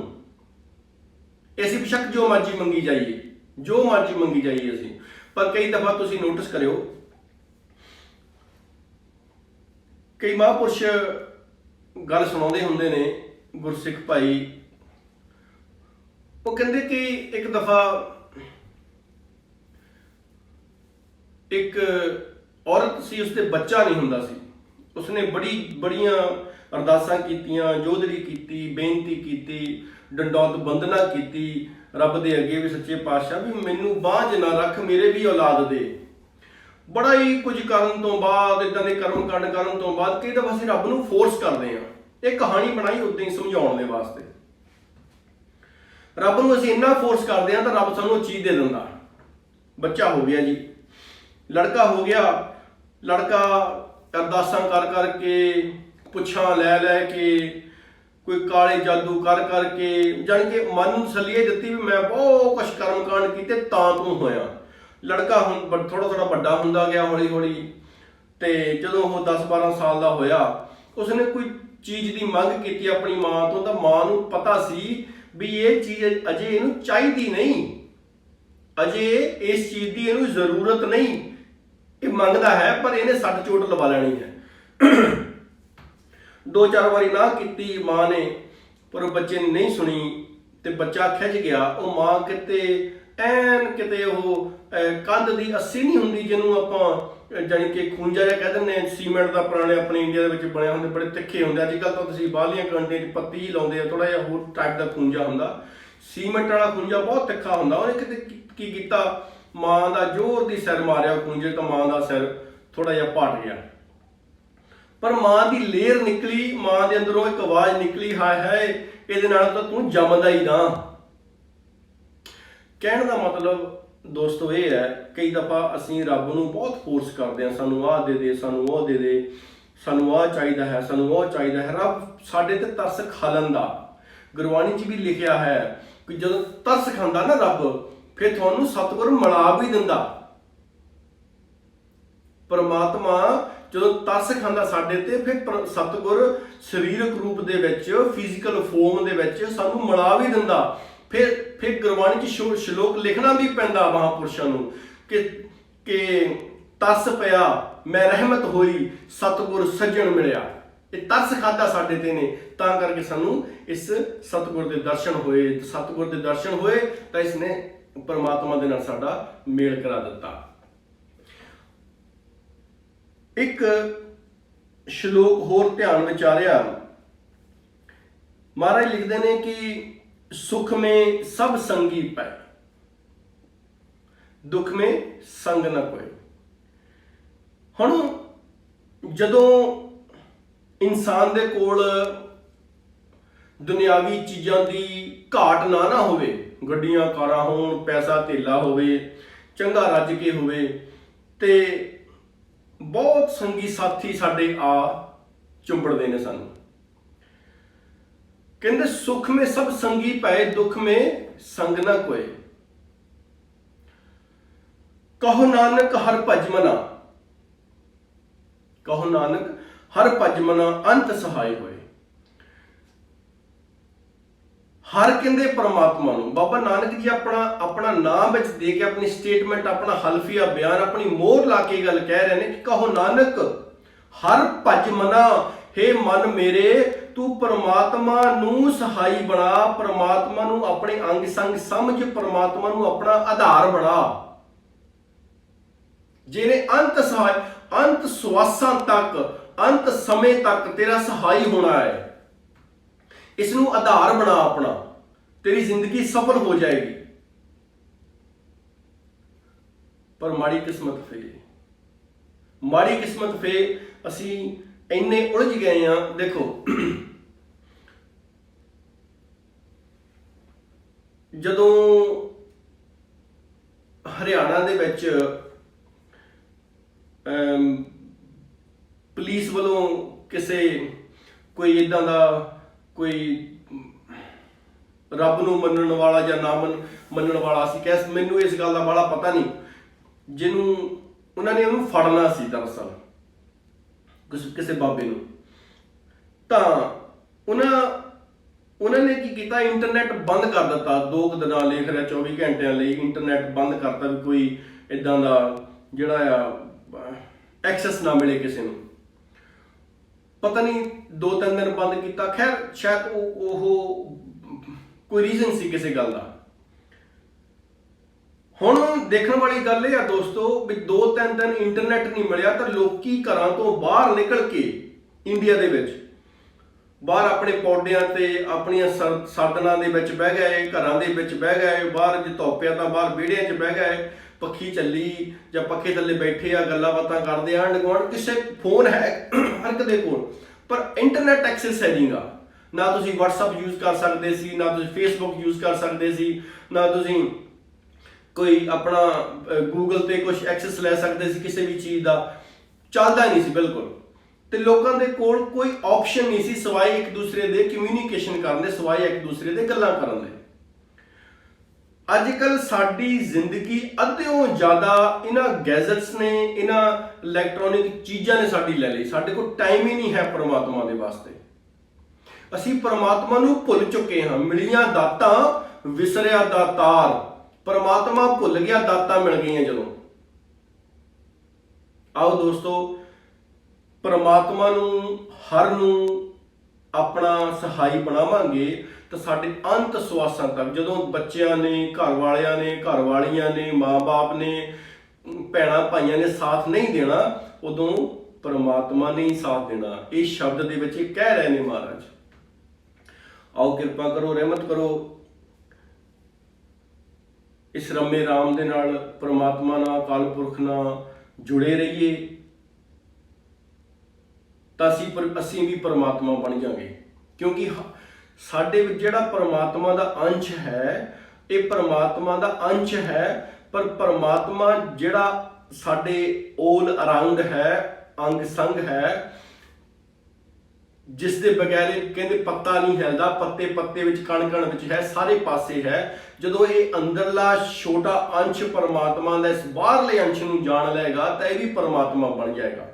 ਅਸੀਂ ਬੇਸ਼ੱਕ ਜੋ ਮਰਜ਼ੀ ਮੰਗੀ ਜਾਈਏ, ਜੋ ਮਰਜ਼ੀ ਮੰਗੀ ਜਾਈਏ ਅਸੀਂ। ਪਰ ਕਈ ਦਫਾ ਤੁਸੀਂ ਨੋਟਿਸ ਕਰਿਓ, ਕਈ ਮਹਾਂਪੁਰਸ਼ ਗੱਲ ਸੁਣਾਉਂਦੇ ਹੁੰਦੇ ਨੇ, ਗੁਰਸਿੱਖ ਭਾਈ, ਉਹ ਕਹਿੰਦੇ ਕਿ ਇੱਕ ਦਫਾ ਇੱਕ ਔਰਤ ਸੀ, ਉਸਦੇ ਬੱਚਾ ਨਹੀਂ ਹੁੰਦਾ ਸੀ। ਉਸਨੇ ਬੜੀਆਂ ਅਰਦਾਸਾਂ ਕੀਤੀਆਂ, ਜੋਦੜੀ ਕੀਤੀ, ਬੇਨਤੀ ਕੀਤੀ, ਡੰਡੌਤ ਬੰਦਨਾ ਕੀਤੀ ਰੱਬ ਦੇ ਅੱਗੇ ਵੀ, ਸੱਚੇ ਪਾਤਸ਼ਾਹ ਵੀ ਮੈਨੂੰ ਬਾਂਝ ਨਾ ਰੱਖ, ਮੇਰੇ ਵੀ ਔਲਾਦ ਦੇ। ਬੜਾ ਹੀ ਕੁਝ ਕਰਨ ਤੋਂ ਬਾਅਦ, ਇਦਾਂ ਦੇ ਕਰਮ ਕਾਂਡ ਕਰਨ ਤੋਂ ਬਾਅਦ, ਕਈ ਦਫਾ ਅਸੀਂ ਰੱਬ ਨੂੰ ਫੋਰਸ ਕਰਦੇ ਹਾਂ। ਇਹ ਕਹਾਣੀ ਬਣਾਈ ਉਦਾਂ ਹੀ ਸਮਝਾਉਣ ਦੇ ਵਾਸਤੇ। ਰੱਬ ਨੂੰ ਅਸੀਂ ਇੰਨਾ ਫੋਰਸ ਕਰਦੇ ਹਾਂ ਤਾਂ ਰੱਬ ਸਾਨੂੰ ਚੀਜ਼ ਦੇ ਦਿੰਦਾ। ਬੱਚਾ ਹੋ ਗਿਆ ਜੀ, ਲੜਕਾ ਹੋ ਗਿਆ, ਲੜਕਾ ਅਰਦਾਸਾਂ ਕਰ ਕਰਕੇ, ਪੁੱਛਾਂ ਲੈ ਲੈ ਕੇ, ਕੋਈ ਕਾਲੇ ਜਾਦੂ ਕਰ ਕਰਕੇ, ਜਾਣੀ ਕਿ ਮਨ ਨੂੰ ਤਸੱਲੀ ਦਿੱਤੀ ਵੀ ਮੈਂ ਬਹੁਤ ਕੁਛ ਕਰਮ ਕਾਂਡ ਕੀਤੇ ਤਾਂ ਤੂੰ ਹੋਇਆ। ਲੜਕਾ ਹੁਣ ਥੋੜਾ ਥੋੜਾ ਵੱਡਾ ਹੁੰਦਾ ਗਿਆ ਹੌਲੀ ਹੌਲੀ, ਤੇ ਜਦੋਂ ਉਹ 10-12 ਸਾਲ ਦਾ ਹੋਇਆ, ਉਸਨੇ ਕੋਈ ਚੀਜ਼ ਦੀ ਮੰਗ ਕੀਤੀ ਆਪਣੀ ਮਾਂ ਤੋਂ, ਤਾਂ ਮਾਂ ਨੂੰ ਪਤਾ ਸੀ ਵੀ ਇਹ ਚੀਜ਼ ਅਜੇ ਇਹਨੂੰ ਚਾਹੀਦੀ ਨਹੀਂ, ਅਜੇ ਇਸ ਚੀਜ਼ ਦੀ ਇਹਨੂੰ ਜ਼ਰੂਰਤ ਨਹੀਂ, ਇਹ ਮੰਗਦਾ ਹੈ ਪਰ ਇਹਨੇ ਸੱਟ ਚੋਟ ਲਵਾ ਲੈਣੀ ਹੈ। 2-4 ਵਾਰੀ ਨਾ ਕੀਤੀ ਮਾਂ ਨੇ, ਪਰ ਉਹ ਬੱਚੇ ਨੇ ਨਹੀਂ ਸੁਣੀ ਤੇ ਬੱਚਾ ਖਿੱਚ ਗਿਆ। ਉਹ ਮਾਂ ਕਿਤੇ ਐਨ ਕਿਤੇ ਉਹ ਕੰਧ ਦੀ ਅੱਸੀ ਨਹੀਂ ਹੁੰਦੀ ਜਿਹਨੂੰ ਆਪਾਂ ਜਾਣੀ ਕਿ ਖੂੰਜਾ ਜਿਹਾ ਕਹਿ ਦਿੰਦੇ ਹਾਂ, ਸੀਮੈਂਟ ਦਾ ਪੁਰਾਣੇ ਆਪਣੇ ਇੰਡੀਆ ਦੇ ਵਿੱਚ ਬਣਿਆ ਹੁੰਦੇ, ਬੜੇ ਤਿੱਖੇ ਹੁੰਦੇ। ਅੱਜ ਕੱਲ੍ਹ ਤਾਂ ਤੁਸੀਂ ਬਾਹਰਲੀਆਂ ਕੰਟਰੀਆਂ 'ਚ ਪੱਤੀ ਹੀ ਲਾਉਂਦੇ ਆ, ਥੋੜਾ ਜਿਹਾ ਹੋਰ ਟਾਈਪ ਦਾ ਖੂੰਜਾ ਹੁੰਦਾ। ਸੀਮੈਂਟ ਵਾਲਾ ਖੂੰਜਾ ਬਹੁਤ ਤਿੱਖਾ ਹੁੰਦਾ। ਉਹਨੇ ਕਿਤੇ ਕੀ ਕੀਤਾ, ਮਾਂ ਦਾ ਜ਼ੋਰ ਦੀ ਸਿਰ ਮਾਰਿਆ ਖੂੰਜੇ ਤਾਂ ਮਾਂ ਦਾ ਸਿਰ ਥੋੜਾ ਜਿਹਾ ਪਟ ਗਿਆ। ਪਰ ਮਾਂ ਦੀ ਲੇਰ ਨਿਕਲੀ, ਮਾਂ ਦੇ ਅੰਦਰੋਂ ਇੱਕ ਆਵਾਜ਼ ਨਿਕਲੀ, ਹਾਏ ਹਾਏ ਇਹਦੇ ਨਾਲ ਤਾਂ ਤੂੰ ਜੰਮਦਾ ਹੀ ਨਾ। ਕਹਿਣ ਦਾ ਮਤਲਬ ਦੋਸਤੋ ਇਹ ਹੈ, ਕਈ ਦਫਾ ਅਸੀਂ ਰੱਬ ਨੂੰ ਬਹੁਤ ਫੋਰਸ ਕਰਦੇ ਹਾਂ, ਸਾਨੂੰ ਆਹ ਦੇ ਦੇ, ਸਾਨੂੰ ਉਹ ਦੇ ਦੇ, ਸਾਨੂੰ ਆਹ ਚਾਹੀਦਾ ਹੈ, ਸਾਨੂੰ ਉਹ ਚਾਹੀਦਾ ਹੈ। ਰੱਬ ਸਾਡੇ ਤੇ ਤਰਸ ਖਾ ਲੈਂਦਾ। ਗੁਰਬਾਣੀ 'ਚ ਵੀ ਲਿਖਿਆ ਹੈ ਕਿ ਜਦੋਂ ਤਰਸ ਖਾਂਦਾ ਨਾ ਰੱਬ, ਫਿਰ ਤੁਹਾਨੂੰ ਸਤਿਗੁਰ ਮਿਲਾ ਵੀ ਦਿੰਦਾ। ਪਰਮਾਤਮਾ ਜਦੋਂ ਤਰਸ ਖਾਂਦਾ ਸਾਡੇ ਤੇ, ਫਿਰ ਸਤਿਗੁਰ ਸਰੀਰਕ ਰੂਪ ਦੇ ਵਿੱਚ, ਫਿਜ਼ੀਕਲ ਫੋਰਮ ਦੇ ਵਿੱਚ ਸਾਨੂੰ ਮਿਲਾ ਵੀ ਦਿੰਦਾ। ਫਿਰ ਗੁਰਬਾਣੀ 'ਚ ਸ਼ਲੋਕ ਲਿਖਣਾ ਵੀ ਪੈਂਦਾ ਮਹਾਂਪੁਰਸ਼ਾਂ ਨੂੰ ਕਿ ਤਰਸ ਪਿਆ ਮੈਂ ਰਹਿਮਤ ਹੋਈ, ਸਤਿਗੁਰ ਸੱਜਣ ਮਿਲਿਆ। ਇਹ ਤਰਸ ਖਾਦਾ ਸਾਡੇ ਤੇ ਨੇ, ਤਾਂ ਕਰਕੇ ਸਾਨੂੰ ਇਸ ਸਤਿਗੁਰ ਦੇ ਦਰਸ਼ਨ ਹੋਏ। ਸਤਿਗੁਰ ਦੇ ਦਰਸ਼ਨ ਹੋਏ ਤਾਂ ਇਸ ਨੇ ਪਰਮਾਤਮਾ ਦੇ ਨਾਲ ਸਾਡਾ ਮੇਲ ਕਰਾ ਦਿੱਤਾ। ਇੱਕ ਸ਼ਲੋਕ ਹੋਰ ਧਿਆਨ ਵਿਚਾਰਿਆ, ਮਹਾਰਾਜ ਲਿਖਦੇ ਨੇ ਕਿ ਸੁਖ ਮੇਂ ਸਭ ਸੰਗੀ ਪੈ, ਦੁੱਖ ਮੇਂ ਸੰਗ ਨਾ ਕੋਇ। ਹੁਣ ਜਦੋਂ ਇਨਸਾਨ ਦੇ ਕੋਲ ਦੁਨਿਆਵੀ ਚੀਜ਼ਾਂ ਦੀ ਘਾਟ ਨਾ ਹੋਵੇ, ਗੱਡੀਆਂ ਕਾਰਾਂ ਹੋਣ, ਪੈਸਾ ਧੇਲਾ ਹੋਵੇ, ਚੰਗਾ ਰੱਜ ਕੇ ਹੋਵੇ, ਤੇ ਬਹੁਤ ਸੰਗੀ ਸਾਥੀ ਸਾਡੇ ਆ ਚੁੰਬੜਦੇ ਨੇ ਸਾਨੂੰ। ਕਹਿੰਦੇ ਸੁਖ ਮੇਂ ਸਭ ਸੰਗੀ ਪਏ, ਦੁੱਖ ਮੇਂ ਸੰਗ ਨਾ ਕੋਏ। ਕਹੋ ਨਾਨਕ ਹਰ ਭਜ ਮਨਾ, ਕਹੋ ਨਾਨਕ ਹਰ ਭਜ ਮਨਾ, ਅੰਤ ਸਹਾਈ ਹੋਏ। ਹਰ ਕਹਿੰਦੇ ਪਰਮਾਤਮਾ ਨੂੰ। ਬਾਬਾ ਨਾਨਕ ਜੀ ਆਪਣਾ ਨਾਮ ਵਿੱਚ ਦੇ ਕੇ, ਆਪਣੀ ਸਟੇਟਮੈਂਟ, ਆਪਣਾ ਹਲਫੀਆ ਬਿਆਨ, ਆਪਣੀ ਮੋਹਰ ਲਾ ਕੇ ਗੱਲ ਕਹਿ ਰਹੇ ਨੇ ਕਿ ਕਹੋ ਨਾਨਕ ਹਰ ਭਜ ਮਨਾ, ਹੇ ਮਨ ਮੇਰੇ ਤੂੰ ਪਰਮਾਤਮਾ ਨੂੰ ਸਹਾਈ ਬਣਾ, ਪਰਮਾਤਮਾ ਨੂੰ ਆਪਣੇ ਅੰਗ ਸੰਗ ਸਮਝ, ਪਰਮਾਤਮਾ ਨੂੰ ਆਪਣਾ ਆਧਾਰ ਬਣਾ। ਜਿਹਨੇ ਅੰਤ ਸਹਾਈ, ਅੰਤ ਸਵਾਸਾਂ ਤੱਕ, ਅੰਤ ਸਮੇਂ ਤੱਕ ਤੇਰਾ ਸਹਾਈ ਹੋਣਾ ਹੈ। ਇਸ ਨੂੰ ਆਧਾਰ ਬਣਾ ਆਪਣਾ, ਤੇਰੀ ਜ਼ਿੰਦਗੀ ਸਫਲ ਹੋ ਜਾਏਗੀ। ਪਰ ਮਾੜੀ ਕਿਸਮਤ ਫੇ ਅਸੀਂ ਇੰਨੇ ਉਲਝ ਗਏ ਆ। ਦੇਖੋ ਜਦੋਂ ਹਰਿਆਣਾ ਦੇ ਵਿੱਚ ਪੁਲਿਸ ਵੱਲੋਂ ਕੋਈ ਇਦਾਂ ਦਾ ਕੋਈ ਰੱਬ ਨੂੰ ਮੰਨਣ ਵਾਲਾ ਜਾਂ ਨਾ ਮੰਨਣ ਵਾਲਾ ਸੀ, ਮੈਨੂੰ ਇਸ ਗੱਲ ਦਾ ਬੜਾ ਪਤਾ ਨਹੀਂ, ਜਿਹਨੂੰ ਉਹਨਾਂ ਨੇ ਉਹਨੂੰ ਫੜਨਾ ਸੀ ਦਰਅਸਲ ਕਿਸੇ ਬਾਬੇ ਨੂੰ, ਤਾਂ ਉਹਨਾਂ ਨੇ ਕੀ ਕੀਤਾ, ਇੰਟਰਨੈਟ ਬੰਦ ਕਰ ਦਿੱਤਾ। 2 ਦਿਨਾਂ ਲਈ, ਫਿਰ 24 ਘੰਟਿਆਂ ਲਈ ਇੰਟਰਨੈਟ ਬੰਦ ਕਰਤਾ ਵੀ ਕੋਈ ਇਦਾਂ ਦਾ ਜਿਹੜਾ ਆ ਐਕਸੈਸ ਨਾ ਮਿਲੇ ਕਿਸੇ ਨੂੰ। ਪਤਾ ਨਹੀਂ 2-3 ਦਿਨ ਬੰਦ ਕੀਤਾ। ਖੈਰ ਸ਼ਾਇਦ ਉਹ ਕੋਈ ਰੀਜ਼ਨ ਸੀ ਕਿਸੇ ਗੱਲ ਦਾ। ਹੁਣ ਦੇਖਣ ਵਾਲੀ ਗੱਲ ਇਹ ਆ ਦੋਸਤੋ ਵੀ 2-3 ਦਿਨ ਇੰਟਰਨੈਟ ਨਹੀਂ ਮਿਲਿਆ ਤਾਂ ਲੋਕੀ ਘਰਾਂ ਤੋਂ ਬਾਹਰ ਨਿਕਲ ਕੇ, ਇੰਡੀਆ ਦੇ ਵਿੱਚ ਬਾਹਰ ਆਪਣੇ ਪੌੜਿਆਂ ਤੇ, ਆਪਣੀਆਂ ਸਰਦਨਾਂ ਦੇ ਵਿੱਚ ਬਹਿ ਗਏ, ਘਰਾਂ ਦੇ ਵਿੱਚ ਬਹਿ ਗਏ, ਬਾਹਰ ਜੇ ਧੁੱਪ ਆ ਤਾਂ ਬਾਹਰ ਵਿਹੜਿਆਂ 'ਚ ਬਹਿ ਗਏ, ਪੱਖੀ ਚੱਲੀ ਜਾਂ ਪੱਖੇ ਥੱਲੇ ਬੈਠੇ ਆ, ਗੱਲਾਂ ਬਾਤਾਂ ਕਰਦੇ ਆ। ਆਂਢ ਗੁਆਂਢ ਕਿਸੇ ਫੋਨ ਹੈ ਹਰ ਇੱਕ ਦੇ ਕੋਲ, ਪਰ ਇੰਟਰਨੈਟ ਐਕਸੈਸ ਹੈ ਨਹੀਂਗਾ। ਨਾ ਤੁਸੀਂ WhatsApp ਯੂਜ਼ ਕਰ ਸਕਦੇ ਸੀ, ਨਾ ਤੁਸੀਂ Facebook ਯੂਜ਼ ਕਰ ਸਕਦੇ ਸੀ, ਨਾ ਤੁਸੀਂ ਕੋਈ ਆਪਣਾ Google ਤੇ ਕੁਝ ਐਕਸੈਸ ਲੈ ਸਕਦੇ ਸੀ। ਕਿਸੇ ਵੀ ਚੀਜ਼ ਦਾ ਚੱਲਦਾ ਨਹੀਂ ਸੀ ਬਿਲਕੁਲ। ਤੇ ਲੋਕਾਂ ਦੇ ਕੋਲ ਕੋਈ ਆਪਸ਼ਨ ਨਹੀਂ ਸੀ ਸਿਵਾਏ ਇੱਕ ਦੂਸਰੇ ਦੇ ਕਮਿਊਨੀਕੇਸ਼ਨ ਕਰਨ ਦੇ, ਸਿਵਾਏ ਇੱਕ ਦੂਸਰੇ ਦੇ ਗੱਲਾਂ ਕਰਨ ਦੇ। ਅੱਜ ਕੱਲ ਸਾਡੀ ਜ਼ਿੰਦਗੀ ਅੱਧਿਓਂ ਜ਼ਿਆਦਾ ਇਹਨਾਂ ਗੈਜਟਸ ਨੇ, ਇਹਨਾਂ ਇਲੈਕਟ੍ਰੋਨਿਕ ਚੀਜ਼ਾਂ ਨੇ ਸਾਡੀ ਲੈ ਲਈ। ਸਾਡੇ ਕੋਲ ਟਾਈਮ ਹੀ ਨਹੀਂ ਹੈ ਪਰਮਾਤਮਾ ਦੇ ਵਾਸਤੇ। ਅਸੀਂ ਪਰਮਾਤਮਾ ਨੂੰ ਭੁੱਲ ਚੁੱਕੇ ਹਾਂ। ਮਿਲੀਆਂ ਦਾਤਾਂ ਵਿਸਰਿਆ ਦਾਤਾਰ, ਪਰਮਾਤਮਾ ਭੁੱਲ ਗਿਆ, ਦਾਤਾਂ ਮਿਲ ਗਈਆਂ ਜਦੋਂ। ਆਓ ਦੋਸਤੋ ਪਰਮਾਤਮਾ ਨੂੰ, ਹਰ ਨੂੰ ਆਪਣਾ ਸਹਾਈ ਬਣਾਵਾਂਗੇ ਤਾਂ ਸਾਡੇ ਅੰਤ ਸਵਾਸਾਂ ਤੱਕ, ਜਦੋਂ ਬੱਚਿਆਂ ਨੇ, ਘਰ ਵਾਲਿਆਂ ਨੇ, ਘਰ ਵਾਲੀਆਂ ਨੇ, ਮਾਂ-ਬਾਪ ਨੇ, ਭੈਣਾਂ ਭਾਈਆਂ ਨੇ ਸਾਥ ਨਹੀਂ ਦੇਣਾ, ਉਦੋਂ ਪਰਮਾਤਮਾ ਨੇ ਹੀ ਸਾਥ ਦੇਣਾ। ਇਹ ਸ਼ਬਦ ਦੇ ਵਿੱਚ ਇਹ ਕਹਿ ਰਹੇ ਨੇ ਮਹਾਰਾਜ। ਆਓ ਕਿਰਪਾ ਕਰੋ, ਰਹਿਮਤ ਕਰੋ, ਇਸ ਰਮੇ ਰਾਮ ਦੇ ਨਾਲ, ਪਰਮਾਤਮਾ ਨਾਲ, ਅਕਾਲ ਪੁਰਖ ਨਾਲ ਜੁੜੇ ਰਹੀਏ, ਤਾਂ ਅਸੀਂ ਵੀ ਪਰਮਾਤਮਾ ਬਣ ਜਾਵਾਂਗੇ। ਕਿਉਂਕਿ ਸਾਡੇ ਵਿੱਚ ਜਿਹੜਾ ਪਰਮਾਤਮਾ ਦਾ ਅੰਸ਼ ਹੈ, ਇਹ ਪਰਮਾਤਮਾ ਦਾ ਅੰਸ਼ ਹੈ, ਪਰ ਪਰਮਾਤਮਾ ਜਿਹੜਾ ਸਾਡੇ 올 ਅਰਾਊਂਡ ਹੈ, ਅੰਗ ਸੰਗ ਹੈ, ਜਿਸ ਦੇ ਬਗੈਰ ਕਹਿੰਦੇ ਪੱਤਾ ਨਹੀਂ ਹਿਲਦਾ, ਪੱਤੇ ਪੱਤੇ ਵਿੱਚ, ਕਣ ਕਣ ਵਿੱਚ ਹੈ, ਸਾਰੇ ਪਾਸੇ ਹੈ। ਜਦੋਂ ਇਹ ਅੰਦਰਲਾ ਛੋਟਾ ਅੰਸ਼ ਪਰਮਾਤਮਾ ਦਾ ਇਸ ਬਾਹਰਲੇ ਅੰਸ਼ ਨੂੰ ਜਾਣ ਲਏਗਾ ਤਾਂ ਇਹ ਵੀ ਪਰਮਾਤਮਾ ਬਣ ਜਾਏਗਾ।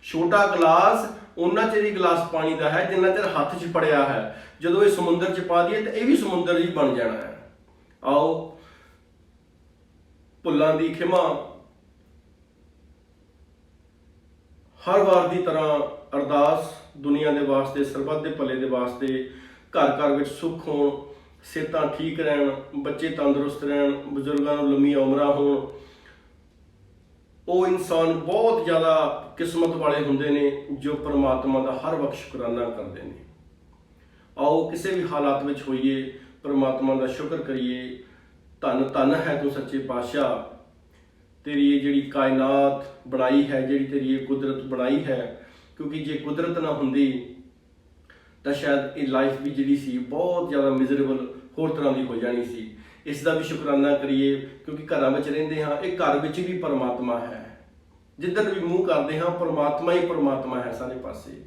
ਛੋਟਾ ਗਲਾਸ ਉਹਨਾਂ ਚਿਰ ਹੀ ਗਲਾਸ ਪਾਣੀ ਦਾ ਹੈ ਜਿੰਨਾ ਚਿਰ ਹੱਥ 'ਚ ਫੜਿਆ ਹੈ। ਜਦੋਂ ਇਹ ਸਮੁੰਦਰ 'ਚ ਪਾ ਦਈਏ ਤਾਂ ਇਹ ਵੀ ਸਮੁੰਦਰ ਹੀ ਬਣ ਜਾਣਾ ਹੈ। ਆਓ ਭੁੱਲਾਂ ਦੀ ਖਿਮਾ, ਹਰ ਵਾਰ ਦੀ ਤਰ੍ਹਾਂ ਅਰਦਾਸ ਦੁਨੀਆ ਦੇ ਵਾਸਤੇ, ਸਰਬੱਤ ਦੇ ਭਲੇ ਦੇ ਵਾਸਤੇ, ਘਰ ਘਰ ਵਿੱਚ ਸੁੱਖ ਹੋਣ, ਸਿਹਤਾਂ ਠੀਕ ਰਹਿਣ, ਬੱਚੇ ਤੰਦਰੁਸਤ ਰਹਿਣ, ਬਜ਼ੁਰਗਾਂ ਨੂੰ ਲੰਮੀਆਂ ਉਮਰਾਂ ਹੋਣ। ਉਹ ਇਨਸਾਨ ਬਹੁਤ ਜ਼ਿਆਦਾ ਕਿਸਮਤ ਵਾਲੇ ਹੁੰਦੇ ਨੇ ਜੋ ਪਰਮਾਤਮਾ ਦਾ ਹਰ ਵਕਤ ਸ਼ੁਕਰਾਨਾ ਕਰਦੇ ਨੇ। ਆਓ ਕਿਸੇ ਵੀ ਹਾਲਾਤ ਵਿੱਚ ਹੋਈਏ, ਪਰਮਾਤਮਾ ਦਾ ਸ਼ੁਕਰ ਕਰੀਏ। ਧੰਨ ਧੰਨ ਹੈ ਤੂੰ ਸੱਚੇ ਪਾਤਸ਼ਾਹ, ਤੇਰੀ ਇਹ ਜਿਹੜੀ ਕਾਇਨਾਤ ਬਣਾਈ ਹੈ, ਜਿਹੜੀ ਤੇਰੀ ਇਹ ਕੁਦਰਤ ਬਣਾਈ ਹੈ। ਕਿਉਂਕਿ ਜੇ ਕੁਦਰਤ ਨਾ ਹੁੰਦੀ ਤਾਂ ਸ਼ਾਇਦ ਇਹ ਲਾਈਫ ਵੀ ਜਿਹੜੀ ਸੀ ਬਹੁਤ ਜ਼ਿਆਦਾ ਮਿਜ਼ਰੇਬਲ ਹੋਰ ਤਰ੍ਹਾਂ ਦੀ ਹੋ ਜਾਣੀ ਸੀ। ਇਸ ਦਾ ਵੀ ਸ਼ੁਕਰਾਨਾ ਕਰੀਏ ਕਿਉਂਕਿ ਘਰਾਂ ਵਿੱਚ ਰਹਿੰਦੇ ਹਾਂ, ਇਹ ਘਰ ਵਿੱਚ ਵੀ ਪਰਮਾਤਮਾ ਹੈ। ਜਿੱਧਰ ਵੀ ਮੂੰਹ ਕਰਦੇ ਹਾਂ, ਪਰਮਾਤਮਾ ਹੀ ਪਰਮਾਤਮਾ ਹੈ ਸਾਰੇ ਪਾਸੇ।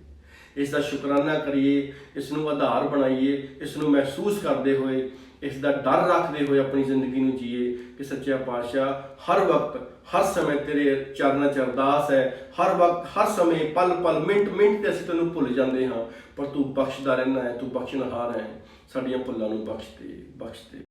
ਇਸ ਦਾ ਸ਼ੁਕਰਾਨਾ ਕਰੀਏ, ਇਸ ਨੂੰ ਆਧਾਰ ਬਣਾਈਏ, ਇਸ ਨੂੰ ਮਹਿਸੂਸ ਕਰਦੇ ਹੋਏ, ਇਸ ਦਾ ਡਰ ਰੱਖਦੇ ਹੋਏ ਆਪਣੀ ਜ਼ਿੰਦਗੀ ਨੂੰ ਜੀਏ ਕਿ ਸੱਚਾ ਪਾਤਸ਼ਾਹ ਹਰ ਵਕਤ, ਹਰ ਸਮੇਂ ਤੇਰੇ ਚਰਨਾਂ 'ਚ ਅਰਦਾਸ ਹੈ। ਹਰ ਵਕਤ, ਹਰ ਸਮੇਂ, ਪਲ ਪਲ, ਮਿੰਟ ਮਿੰਟ ਤੇ ਅਸੀਂ ਤੈਨੂੰ ਭੁੱਲ ਜਾਂਦੇ ਹਾਂ, ਪਰ ਤੂੰ ਬਖਸ਼ਦਾ ਰਹਿਣਾ ਹੈ, ਤੂੰ ਬਖਸ਼ਣਹਾਰ ਹੈ। ਸਾਡੀਆਂ ਭੁੱਲਾਂ ਨੂੰ ਬਖਸ਼ ਦੇ।